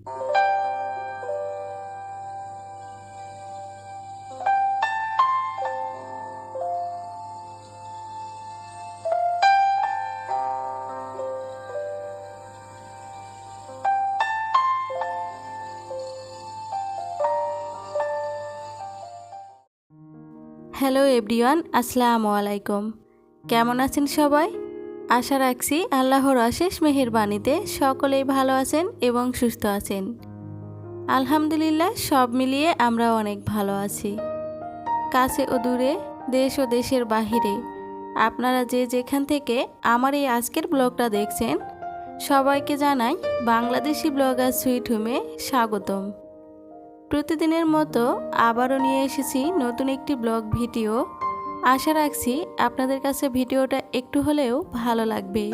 Hello everyone, আসসালামু আলাইকুম। কেমন আছেন সবাই? আশা রাখছি আল্লাহর অশেষ মেহেরবানিতে সকলেই ভালো আছেন এবং সুস্থ আছেন। আলহামদুলিল্লাহ, সব মিলিয়ে আমরা অনেক ভালো আছি। কাছে ও দূরে, দেশ ও দেশের বাহিরে আপনারা যে যেখান থেকে আমার এই আজকের ব্লগটা দেখছেন, সবাইকে জানাই বাংলাদেশি ব্লগার সুইট হোমে স্বাগতম। প্রতিদিনের মতো আবারও নিয়ে এসেছি নতুন একটি ব্লগ ভিডিও। আশা রাখছি আপনাদের কাছে ভিডিওটা একটু হলেও ভালো লাগবে।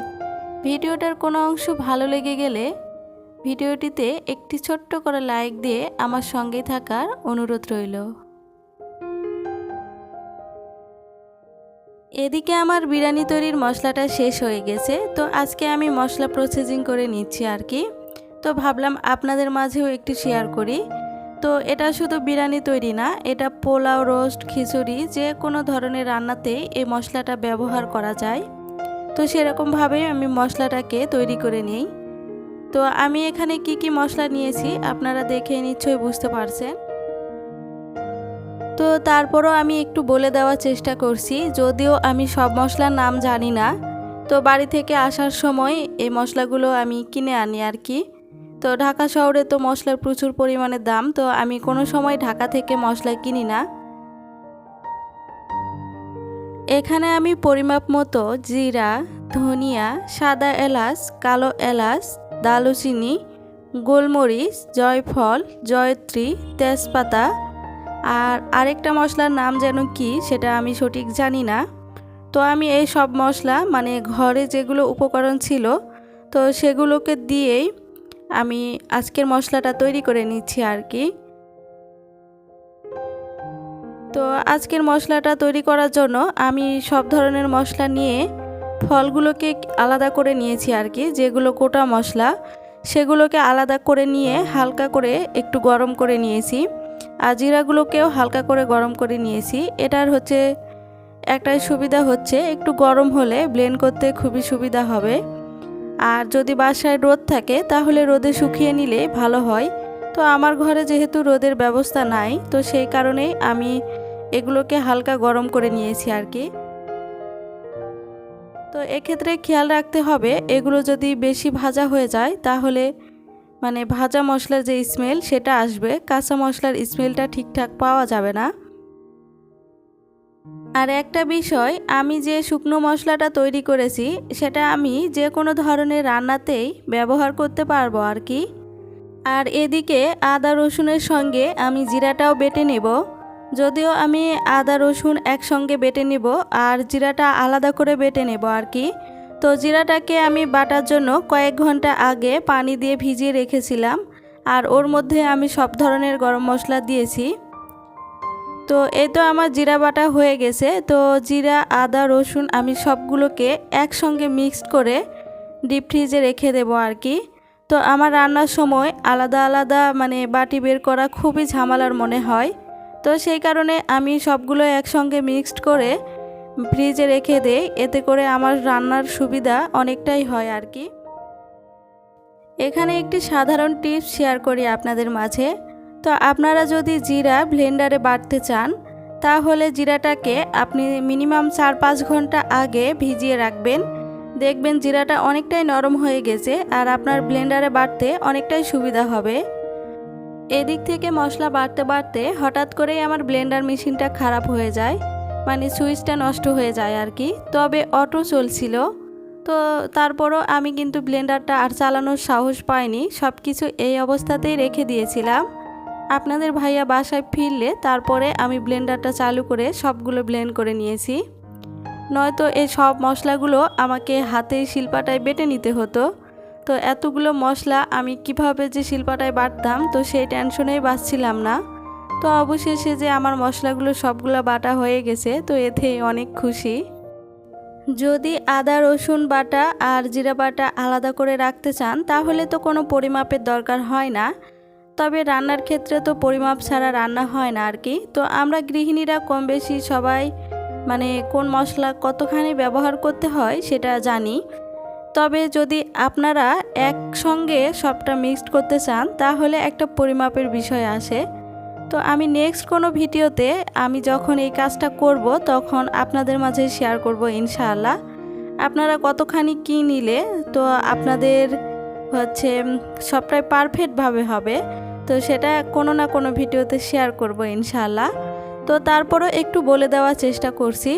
ভিডিওটার কোনো অংশ ভালো লেগে গেলে ভিডিওটিতে একটি ছোট্ট করে লাইক দিয়ে আমার সঙ্গে থাকার অনুরোধ রইল। এদিকে আমার বিরিয়ানি তৈরির মশলাটা শেষ হয়ে গেছে, তো আজকে আমি মশলা প্রসেসিং করে নিচ্ছি আর কি। তো ভাবলাম আপনাদের মাঝেও একটু শেয়ার করি। তো এটা শুধু বিরিয়ানি তৈরি না, এটা পোলাও, রোস্ট, খিচুড়ি যে কোনো ধরনের রান্নাতেই এই মশলাটা ব্যবহার করা যায়। তো সেরকমভাবেই আমি মশলাটাকে তৈরি করে নিই। তো আমি এখানে কি কি মশলা নিয়েছি আপনারা দেখে নিশ্চয়ই বুঝতে পারছেন। তো তারপরও আমি একটু বলে দেওয়ার চেষ্টা করছি, যদিও আমি সব মশলার নাম জানি না। তো বাড়ি থেকে আসার সময় এই মশলাগুলো আমি কিনে আনি আর কি। তো ঢাকা শহরে তো মশলার প্রচুর পরিমাণে দাম, তো আমি কোনো সময় ঢাকা থেকে মশলা কিনি না। এখানে আমি পরিমাপ মতো জিরা, ধনিয়া, সাদা এলাচ, কালো এলাচ, দারুচিনি, গোলমরিচ, জয়ফল, জয়ত্রী, তেজপাতা আর আরেকটা মশলার নাম যেন কি সেটা আমি সঠিক জানি না। তো আমি এই সব মশলা মানে ঘরে যেগুলো উপকরণ ছিল তো সেগুলোকে দিয়েই আমি আজকের মশলাটা তৈরি করে নিচ্ছি আর কি। তো আজকের মশলাটা তৈরি করার জন্য আমি সব ধরনের মশলা নিয়ে ফলগুলোকে আলাদা করে নিয়েছি আর কি। যেগুলো গোটা মশলা সেগুলোকে আলাদা করে নিয়ে হালকা করে একটু গরম করে নিয়েছি, আর জিরাগুলোকেও হালকা করে গরম করে নিয়েছি। এটার হচ্ছে একটাই সুবিধা হচ্ছে একটু গরম হলে ব্লেন্ড করতে খুবই সুবিধা হবে। আর যদি বাসায় রোদ থাকে তাহলে রোদে শুকিয়ে নিলে ভালো হয়। তো আমার ঘরে যেহেতু রোদের ব্যবস্থা নাই, তো সেই কারণেই আমি এগুলোকে হালকা গরম করে নিয়েছি আর কি। তো এক্ষেত্রে খেয়াল রাখতে হবে এগুলো যদি বেশি ভাজা হয়ে যায় তাহলে মানে ভাজা মশলার যে স্মেল সেটা আসবে, কাঁচা মশলার স্মেলটা ঠিকঠাক পাওয়া যাবে না। আর একটা বিষয়, আমি যে শুকনো মশলাটা তৈরি করেছি সেটা আমি যে কোনো ধরনের রান্নাতেই ব্যবহার করতে পারবো আর কি। আর এদিকে আদা রসুনের সঙ্গে আমি জিরাটাও বেটে নেব। যদিও আমি আদা রসুন একসঙ্গে বেটে নেব আর জিরাটা আলাদা করে বেটে নেব আর কি। তো জিরাটাকে আমি বাটার জন্য কয়েক ঘন্টা আগে পানি দিয়ে ভিজিয়ে রেখেছিলাম, আর ওর মধ্যে আমি সব ধরনের গরম মশলা দিয়েছি। তো এই তো আমার জিরা বাটা হয়ে গেছে। তো জিরা, আদা, রসুন আমি সবগুলোকে একসঙ্গে মিক্সড করে ডিপ ফ্রিজে রেখে দেবো আর কি। তো আমার রান্নার সময় আলাদা আলাদা মানে বাটি বের করা খুবই ঝামেলার মনে হয়। তো সেই কারণে আমি সবগুলো একসঙ্গে মিক্সড করে ফ্রিজে রেখে দেই, এতে করে আমার রান্নার সুবিধা অনেকটাই হয় আর কি। এখানে একটি সাধারণ টিপস শেয়ার করি আপনাদের মাঝে। তো আপনারা যদি জিরা ব্লেন্ডারে বাটতে চান তাহলে জিরাটাকে আপনি মিনিমাম 4-5 ঘন্টা আগে ভিজিয়ে রাখবেন। দেখবেন জিরাটা অনেকটাই নরম হয়ে গেছে আর আপনার ব্লেন্ডারে বাটতে অনেকটাই সুবিধা হবে। এদিক থেকে মশলা বাটতে বাটতে হঠাৎ করেই আমার ব্লেন্ডার মেশিনটা খারাপ হয়ে যায়, মানে সুইচটা নষ্ট হয়ে যায় আর কি। তবে অটো চলছিল, তো তারপরও আমি কিন্তু ব্লেন্ডারটা আর চালানোর সাহস পাইনি, সব কিছু এই অবস্থাতেই রেখে দিয়েছিলাম। আপনাদের ভাইয়া বাসায় ফিরলে তারপরে আমি ব্লেন্ডারটা চালু করে সবগুলো ব্লেন্ড করে নিয়েছি। নয়তো এই সব মশলাগুলো আমাকে হাতে শিলপাটায় বেটে নিতে হতো। তো এতগুলো মশলা আমি কিভাবে যে শিলপাটায় বাটতাম তো সেই টেনশনেই বাঁচছিলাম না। তো অবশেষে যে আমার মশলাগুলো সবগুলো বাটা হয়ে গেছে, তো এতে অনেক খুশি। যদি আদা রসুন বাটা আর জিরা বাটা আলাদা করে রাখতে চান তাহলে তো কোনো পরিমাপের দরকার হয় না। তবে রান্নার ক্ষেত্রে তো পরিমাপ ছাড়া রান্না হয় না আর কি। তো আমরা গৃহিণীরা কম বেশি সবাই মানে কোন মশলা কতখানি ব্যবহার করতে হয় সেটা জানি। তবে যদি আপনারা একসঙ্গে সবটা মিক্সড করতে চান তাহলে একটা পরিমাপের বিষয় আসে। তো আমি নেক্সট কোনো ভিডিওতে আমি যখন এই কাজটা করব তখন আপনাদের মাঝে শেয়ার করব ইনশাআল্লাহ। আপনারা কতখানি কি নিলে তো আপনাদের হচ্ছে সবটাই পারফেক্টভাবে হবে, তো সেটা কোনো না কোনো ভিডিওতে শেয়ার করব ইনশাআল্লাহ। তো তারপরও একটু বলে দেওয়ার চেষ্টা করছি।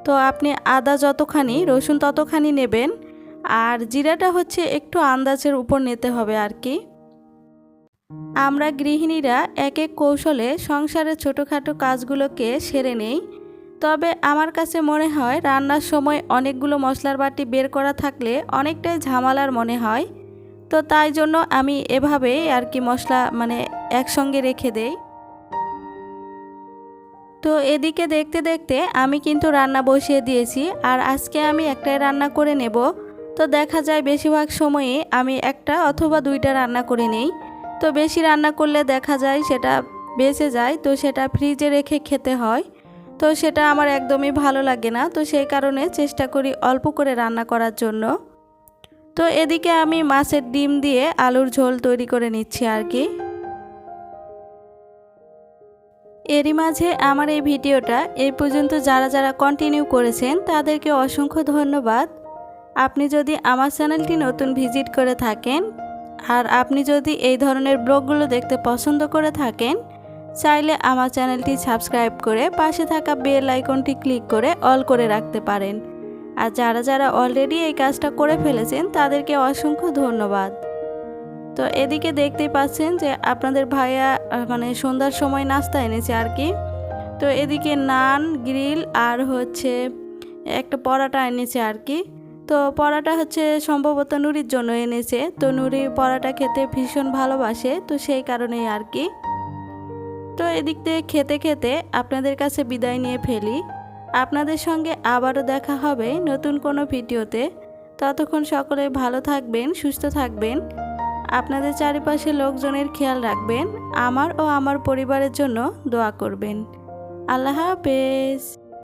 তো আপনি আদা যতখানি রসুন ততখানি নেবেন, আর জিরাটা হচ্ছে একটু আন্দাজের উপর নিতে হবে আর কি। আমরা গৃহিণীরা এক এক কৌশলে সংসারের ছোটোখাটো কাজগুলোকে সেরে নেই। তবে আমার কাছে মনে হয় রান্নার সময় অনেকগুলো মশলার বাটি বের করা থাকলে অনেকটাই ঝামেলার মনে হয়। তো তাই জন্য আমি এভাবে আর কি মশলা মানে একসঙ্গে রেখে দেই। তো এদিকে দেখতে দেখতে আমি কিন্তু রান্না বসিয়ে দিয়েছি, আর আজকে আমি একটাই রান্না করে নেব। তো দেখা যায় বেশিরভাগ সময়ে আমি একটা অথবা দুইটা রান্না করে নেই। তো বেশি রান্না করলে দেখা যায় সেটা বেঁচে যায়, তো সেটা ফ্রিজে রেখে খেতে হয়। তো সেটা আমার একদমই ভালো লাগে না, তো সেই কারণে চেষ্টা করি অল্প করে রান্না করার জন্য। তো এদিকে আমি মাছের ডিম দিয়ে আলুর ঝোল তৈরি করে নিচ্ছি আর কি। এরই মাঝে আমার এই ভিডিওটা এই পর্যন্ত যারা যারা কন্টিনিউ করেছেন তাদেরকে অসংখ্য ধন্যবাদ। আপনি যদি আমার চ্যানেলটি নতুন ভিজিট করে থাকেন আর আপনি যদি এই ধরনের ব্লগগুলো দেখতে পছন্দ করে থাকেন, চাইলে আমার চ্যানেলটি সাবস্ক্রাইব করে পাশে থাকা বেল আইকনটি ক্লিক করে অল করে রাখতে পারেন। আর যারা যারা অলরেডি এই কাজটা করে ফেলেছেন তাদেরকে অসংখ্য ধন্যবাদ। তো এদিকে দেখতেই পাচ্ছেন যে আপনাদের ভাইয়া মানে সন্ধ্যার সময় নাস্তা এনেছে আর কি। তো এদিকে নান, গ্রিল আর হচ্ছে একটা পরোটা এনেছে আর কি। তো পরোটা হচ্ছে সম্ভবত নুরির জন্য এনেছে। তো নুরি পরোটা খেতে ভীষণ ভালোবাসে, তো সেই কারণেই আর কি। তো এদিক থেকে খেতে খেতে আপনাদের কাছে বিদায় নিয়ে ফেলি। আপনাদের সঙ্গে আবারও দেখা হবে নতুন কোনো ভিডিওতে। ততক্ষণ সকলে ভালো থাকবেন, সুস্থ থাকবেন, আপনাদের চারিপাশে লোকজনের খেয়াল রাখবেন, আমার ও আমার পরিবারের জন্য দোয়া করবেন। আল্লাহ হাফেজ।